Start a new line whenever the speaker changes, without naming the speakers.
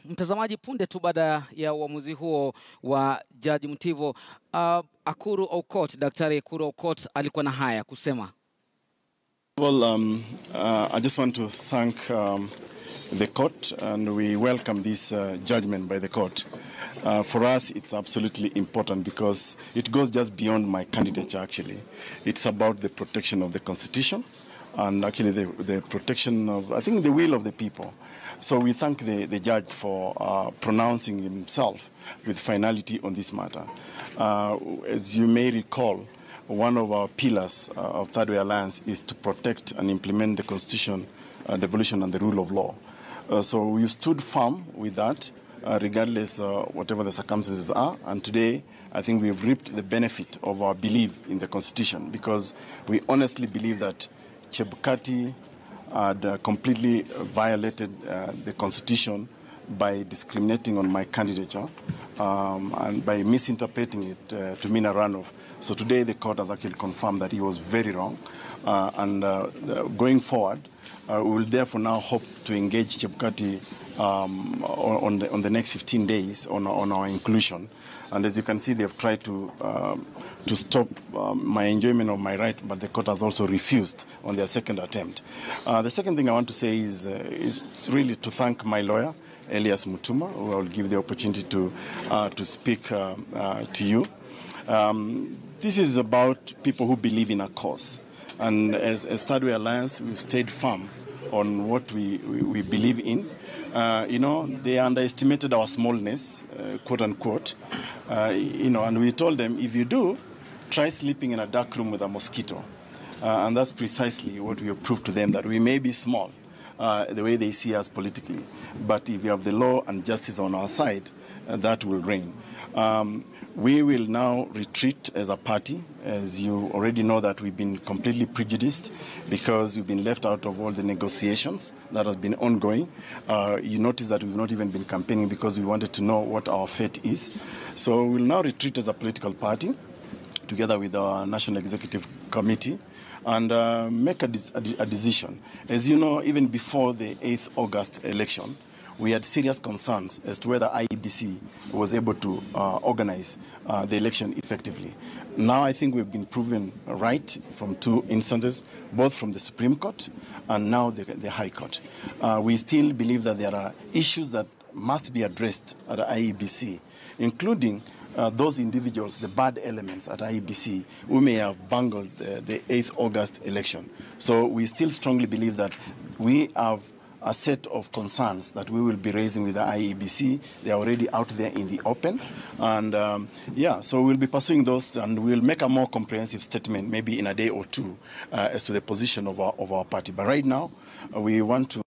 Mtazamaji, punde tu baada ya uamuzi huo wa Jaji Mtivo, Akuru Aukot, Daktari Akuru Aukot alikuwa na haya kusema.
Well, I just want to thank the court, and we welcome this judgment by the court. For us, it's absolutely important because it goes just beyond my candidature, actually. It's about the protection of the Constitution and actually the protection of, I think, the will of the people. So we thank the judge for pronouncing himself with finality on this matter. As you may recall, one of our pillars of Third Way Alliance is to protect and implement the Constitution, devolution, and the rule of law. So we stood firm with that, regardless whatever the circumstances are. And today, I think we've reaped the benefit of our belief in the Constitution, because we honestly believe that Chebukati had completely violated the Constitution by discriminating on my candidature and by misinterpreting it to mean a runoff. So today the court has actually confirmed that he was very wrong. Going forward, we will therefore now hope to engage Chebukati on the next 15 days on our inclusion. And as you can see, they have tried to stop my enjoyment of my right, but the court has also refused on their second attempt. The second thing I want to say is really to thank my lawyer, Elias Mutuma, who I will give the opportunity to speak to you. This is about people who believe in a cause. And as Third Way Alliance, we've stayed firm on what we believe in. They underestimated our smallness, quote unquote. And we told them, if you do, try sleeping in a dark room with a mosquito. And that's precisely what we have proved to them, that we may be small, the way they see us politically. But if you have the law and justice on our side, that will reign. We will now retreat as a party. As you already know, that we've been completely prejudiced because we've been left out of all the negotiations that have been ongoing. You notice that we've not even been campaigning because we wanted to know what our fate is. So we'll now retreat as a political party together with our National Executive Committee and make a decision. As you know, even before the 8th August election, we had serious concerns as to whether IEBC was able to organize the election effectively. Now I think we've been proven right from two instances, both from the Supreme Court and now the High Court. We still believe that there are issues that must be addressed at IEBC, including those individuals, the bad elements at IEBC, who may have bungled the 8th August election. So we still strongly believe that we have a set of concerns that we will be raising with the IEBC. They are already out there in the open. And so we'll be pursuing those, and we'll make a more comprehensive statement maybe in a day or two as to the position of our party. But right now, we want to